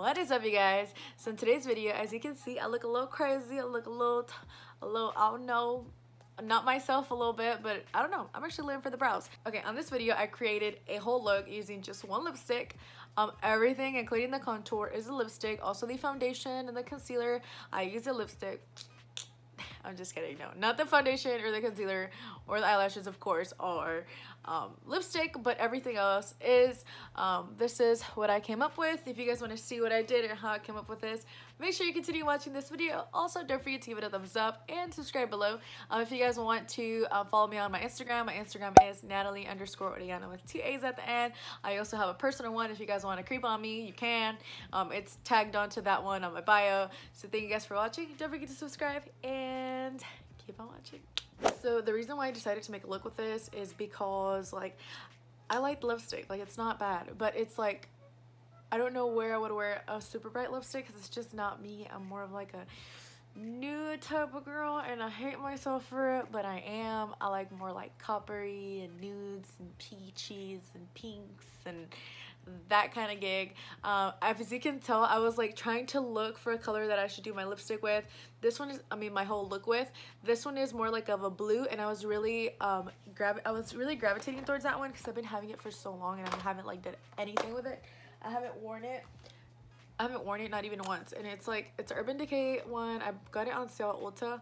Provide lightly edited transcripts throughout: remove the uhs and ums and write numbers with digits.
What is up, you guys? So in today's video, as you can see, I look a little crazy. I look a little, I don't know, not myself a little bit, but I don't know. I'm actually living for the brows. Okay, on this video, I created a whole look using just one lipstick. Everything, including the contour, is a lipstick. Also the foundation and the concealer, I use a lipstick. I'm just kidding. No, not the foundation or the concealer or the eyelashes, of course, are lipstick, but everything else is this is what I came up with. If you guys want to see what I did and how I came up with this, make sure you continue watching this video. Also, don't forget to give it a thumbs up and subscribe below. If you guys want to follow me on my Instagram is Natalie_Oriana with 2 A's at the end. I also have a personal one. If you guys want to creep on me, you can. It's tagged onto that one on my bio. So thank you guys for watching. Don't forget to subscribe and keep on watching. So the reason why I decided to make a look with this is because, like, I like lipstick. Like, it's not bad, but it's like, I don't know where I would wear a super bright lipstick because it's just not me. I'm more of like a nude type of girl, and I hate myself for it, but I am. I like more like coppery and nudes and peaches and pinks and that kind of gig. As you can tell, I was like trying to look for a color that I should do my lipstick with. This one is, my whole look with. This one is more like of a blue, and I was really gravitating towards that one because I've been having it for so long and I haven't like did anything with it. I haven't worn it not even once, and it's like, it's an Urban Decay one. I got it on sale at Ulta,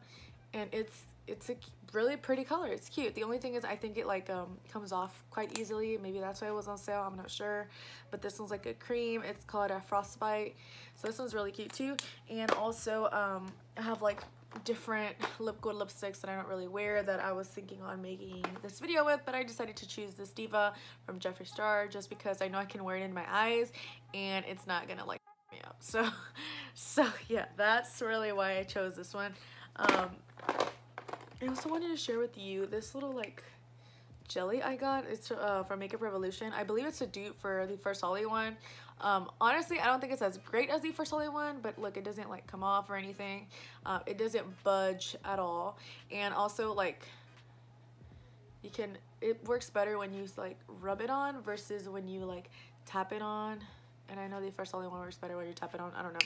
and it's a really pretty color. It's cute. The only thing is I think it like comes off quite easily. Maybe that's why it was on sale, I'm not sure. But this one's like a cream. It's called a Frostbite. So this one's really cute too. And also I have like different lip gold lipsticks that I don't really wear that I was thinking on making this video with, but I decided to choose this Diva from Jeffree just because I know I can wear it in my eyes and it's not gonna like me up. So yeah, that's really why I chose this one. I also wanted to share with you this little like jelly I got. It's from Makeup Revolution. I believe it's a dupe for the First Ollie one. Honestly, I don't think it's as great as the First Ollie one, but look, it doesn't like come off or anything. It doesn't budge at all, and also like it works better when you like rub it on versus when you like tap it on. And I know the First Ollie one works better when you tap it on. I don't know.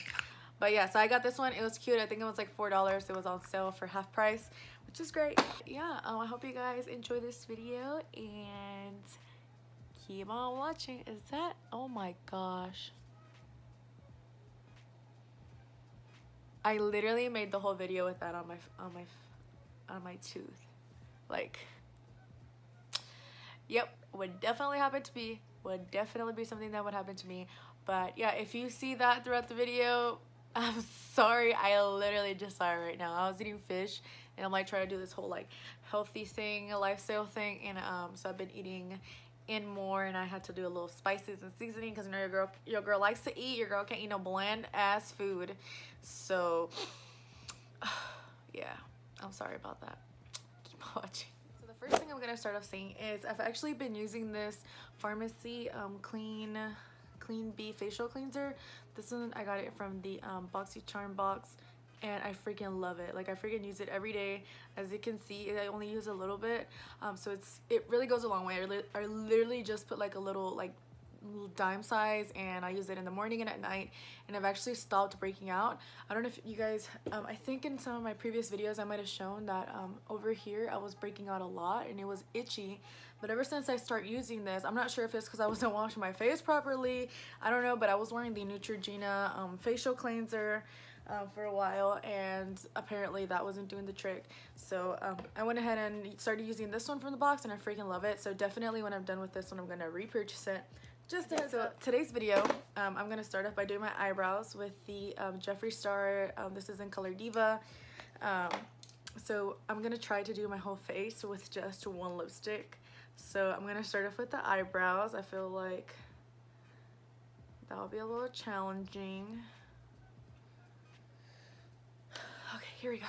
But yeah, so I got this one. It was cute. I think it was like $4. It was on sale for half price, which is great. Yeah, I hope you guys enjoy this video and keep on watching. Is that, oh my gosh, I literally made the whole video with that on my tooth. Like, yep, would definitely happen to me. Would definitely be something that would happen to me. But yeah, if you see that throughout the video, I'm sorry. I literally just saw it right now. I was eating fish and I'm like trying to do this whole like healthy thing, a lifestyle thing, and so I've been eating in more, and I had to do a little spices and seasoning because you know your girl likes to eat. Your girl can't eat no bland ass food. So yeah, I'm sorry about that. Keep watching. So the first thing I'm gonna start off saying is I've actually been using this Pharmacy Clean Bee facial cleanser. This one I got it from the BoxyCharm box, and I freaking love it. Like, I freaking use it every day. As you can see, I only use a little bit, so it really goes a long way. I literally just put like a little dime size, and I use it in the morning and at night, and I've actually stopped breaking out. I don't know if you guys I think in some of my previous videos I might have shown that over here I was breaking out a lot and it was itchy, but ever since I start using this, I'm not sure if it's because I wasn't washing my face properly, I don't know, but I was wearing the Neutrogena facial cleanser for a while, and apparently that wasn't doing the trick. So I went ahead and started using this one from the box, and I freaking love it. So definitely when I'm done with this one, I'm gonna repurchase it. Just a heads up. Today's video, I'm gonna start off by doing my eyebrows with the Jeffree. This is in color Diva. So I'm gonna try to do my whole face with just one lipstick. So I'm gonna start off with the eyebrows. I feel like that'll be a little challenging. Okay, here we go.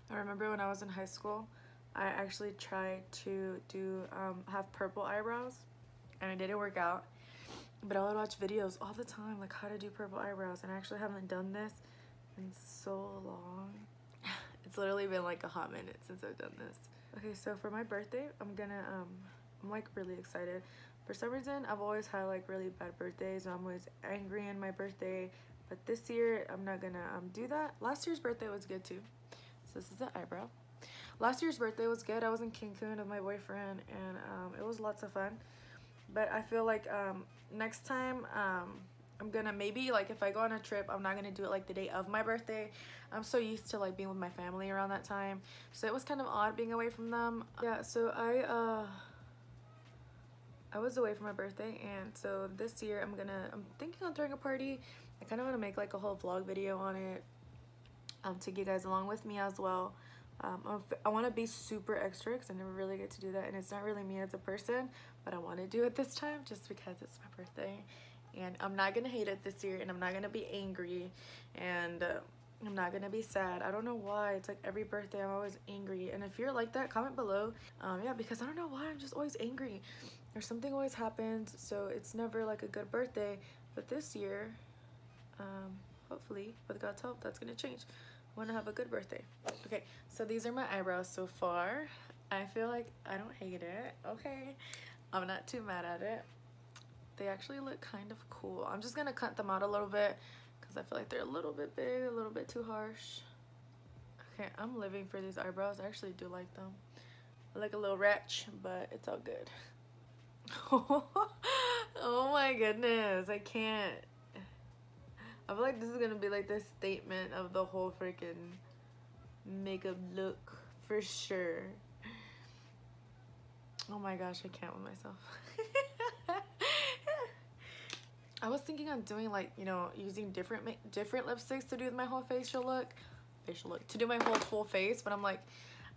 I remember when I was in high school, I actually tried to have purple eyebrows, and it didn't work out. But I would watch videos all the time, like how to do purple eyebrows, and I actually haven't done this in so long. It's literally been like a hot minute since I've done this. Okay, so for my birthday, I'm gonna I'm like really excited. For some reason, I've always had like really bad birthdays and I'm always angry in my birthday. But this year, I'm not gonna do that. Last year's birthday was good too. So this is the eyebrow. Last year's birthday was good. I was in Cancun with my boyfriend and it was lots of fun. But I feel like next time I'm gonna maybe like if I go on a trip, I'm not gonna do it like the day of my birthday. I'm so used to like being with my family around that time. So it was kind of odd being away from them. Yeah, so I was away for my birthday, and so this year I'm thinking on throwing a party. I kind of want to make like a whole vlog video on it to get you guys along with me as well. I want to be super extra because I never really get to do that, and it's not really me as a person, but I want to do it this time just because it's my birthday, and I'm not gonna hate it this year, and I'm not gonna be angry, and I'm not gonna be sad. I don't know why. It's like every birthday I'm always angry, and if you're like that, comment below. Yeah, because I don't know why I'm just always angry, or something always happens, so it's never like a good birthday. But this year, hopefully with God's help, that's gonna change. I want to have a good birthday. Okay, so these are my eyebrows so far. I feel like I don't hate it. Okay, I'm not too mad at it. They actually look kind of cool. I'm just gonna cut them out a little bit because I feel like they're a little bit big, a little bit too harsh. Okay, I'm living for these eyebrows. I actually do like them. I like a little wretch, but it's all good. Oh my goodness, I can't. I feel like this is gonna be like the statement of the whole freaking makeup look for sure. Oh my gosh, I can't with myself. I was thinking on doing like, you know, using different lipsticks to do my whole facial look, to do my whole full face, but I'm like,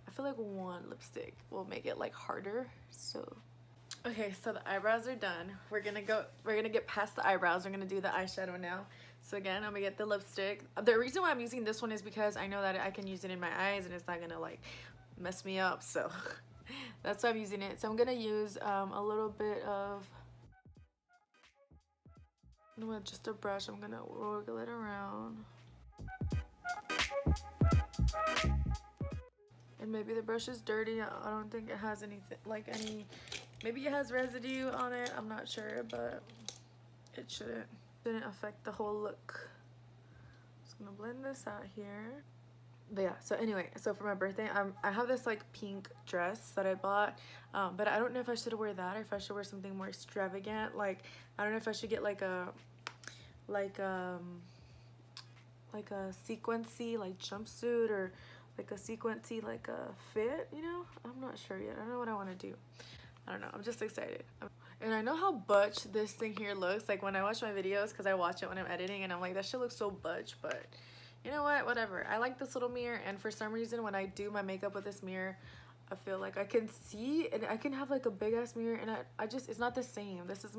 I feel like one lipstick will make it like harder. So okay, so the eyebrows are done. We're gonna get past the eyebrows. We're gonna do the eyeshadow now. So again, I'm gonna get the lipstick. The reason why I'm using this one is because I know that I can use it in my eyes and it's not gonna like mess me up, so that's why I'm using it. So I'm gonna use a little bit of, with just a brush, I'm gonna wiggle it around. And maybe the brush is dirty. I don't think it has anything, like maybe it has residue on it, I'm not sure, but it didn't affect the whole look. Just gonna blend this out here. But yeah, so anyway, so for my birthday, I have this like pink dress that I bought, but I don't know if I should wear that or if I should wear something more extravagant. Like, I don't know if I should get like a sequency like jumpsuit, or like a sequency like a fit, you know. I'm not sure yet. I don't know what I want to do. I don't know, I'm just excited. And I know how butch this thing here looks like when I watch my videos, because I watch it when I'm editing and I'm like, that shit looks so butch, but you know what, whatever. I like this little mirror, and for some reason when I do my makeup with this mirror, I feel like I can see, and I can have like a big ass mirror, and I just, it's not the same. This is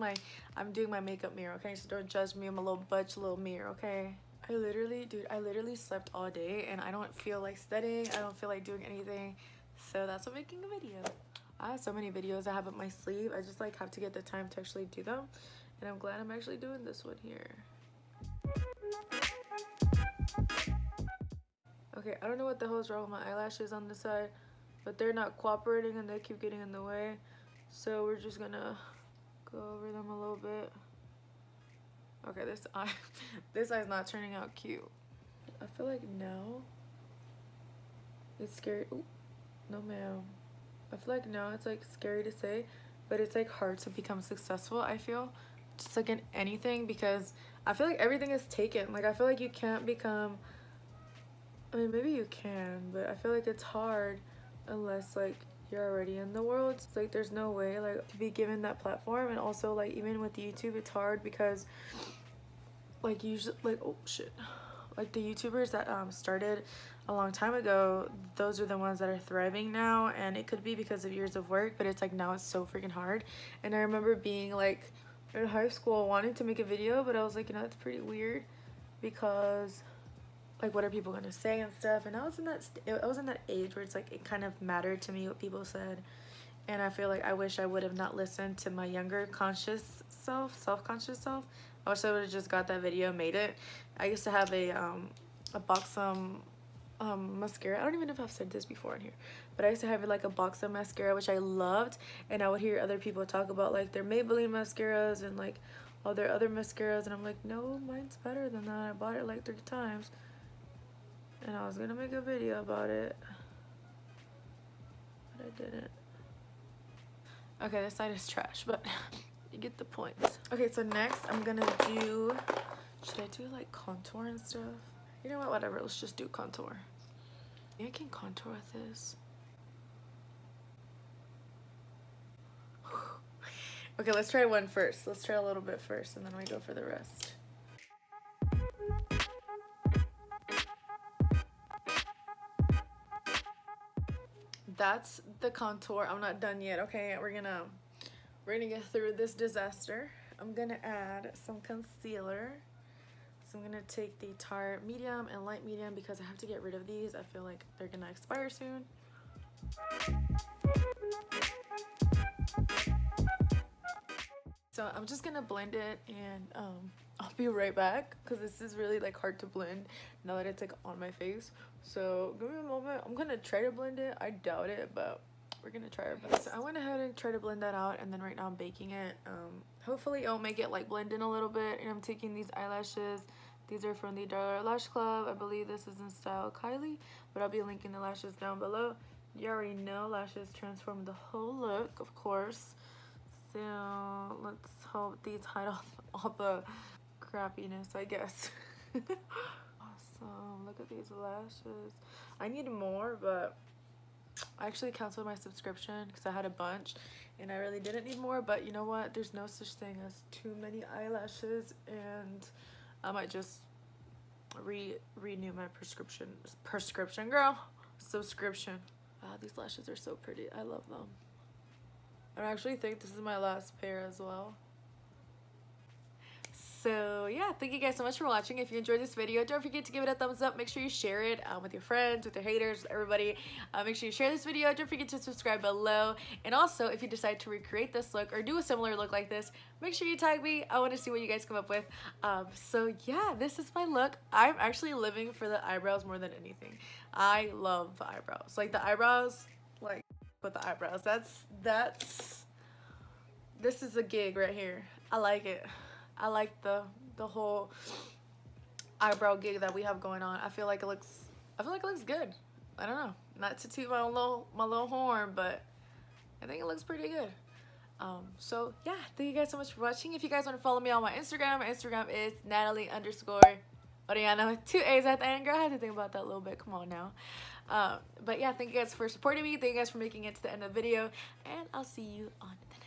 I'm doing my makeup mirror, okay? So don't judge me. I'm a little butch little mirror, okay? I literally slept all day and I don't feel like studying. I don't feel like doing anything. So that's what I'm making a video. I have so many videos I have up my sleeve. I just like have to get the time to actually do them. And I'm glad I'm actually doing this one here. Okay, I don't know what the hell is wrong with my eyelashes on this side, but they're not cooperating and they keep getting in the way. So we're just gonna go over them a little bit. Okay, this eye's not turning out cute. I feel like now it's scary. Ooh, no ma'am. I feel like now it's like scary to say, but it's like hard to become successful, I feel, just like in anything, because I feel like everything is taken. Like, I feel like you can't become, I mean, maybe you can, but I feel like it's hard unless like you're already in the world. It's like there's no way like to be given that platform. And also like even with YouTube, it's hard because like usually like, oh shit, like the YouTubers that started a long time ago, those are the ones that are thriving now. And it could be because of years of work, but it's like now it's so freaking hard. And I remember being like in high school wanting to make a video, but I was like, you know, it's pretty weird because like what are people gonna say and stuff. And I was in that age where it's like it kind of mattered to me what people said. And I feel like I wish I would have not listened to my younger self-conscious self. I wish I would have just got that video and made it. I used to have a Buxom mascara. I don't even know if I've said this before in here, but I used to have like a box of mascara which I loved, and I would hear other people talk about like their Maybelline mascaras and like all their other mascaras, and I'm like, no, mine's better than that. I bought it like 3 times and I was gonna make a video about it, but I didn't. Okay, this side is trash, but you get the point. Okay, so next I'm gonna do, should I do like contour and stuff? You know what, whatever, let's just do contour. I can contour with this. Okay, let's try one first. Let's try a little bit first and then we go for the rest. That's the contour. I'm not done yet. Okay, we're gonna get through this disaster. I'm gonna add some concealer. So I'm gonna take the Tarte medium and light medium because I have to get rid of these. I feel like they're gonna expire soon. So I'm just gonna blend it, and I'll be right back because this is really like hard to blend now that it's like on my face. So give me a moment. I'm gonna try to blend it. I doubt it, but we're gonna try our best. So I went ahead and tried to blend that out, and then right now I'm baking it. Hopefully it'll make it like blend in a little bit. And I'm taking these eyelashes. These are from the Dollar Lash Club. I believe this is in style Kylie, but I'll be linking the lashes down below. You already know lashes transform the whole look, of course. So let's hope these hide all the crappiness, I guess. Awesome. Look at these lashes. I need more, but I actually canceled my subscription because I had a bunch and I really didn't need more. But you know what? There's no such thing as too many eyelashes, and I might just renew my subscription. Wow, these lashes are so pretty. I love them. I actually think this is my last pair as well. So yeah, thank you guys so much for watching. If you enjoyed this video, don't forget to give it a thumbs up. Make sure you share it with your friends, with your haters, with everybody. Make sure you share this video. Don't forget to subscribe below. And also, if you decide to recreate this look or do a similar look like this, make sure you tag me. I want to see what you guys come up with. So yeah, this is my look. I'm actually living for the eyebrows more than anything. I love the eyebrows. Like the eyebrows, like with the eyebrows. This is a gig right here. I like it. I like the whole eyebrow gig that we have going on. I feel like it looks good. I don't know. Not to toot my little horn, but I think it looks pretty good. So yeah, thank you guys so much for watching. If you guys want to follow me on my Instagram is Natalie_Oriana with 2 A's at the end. Girl, I had to think about that a little bit. Come on now. But yeah, thank you guys for supporting me. Thank you guys for making it to the end of the video, and I'll see you on the next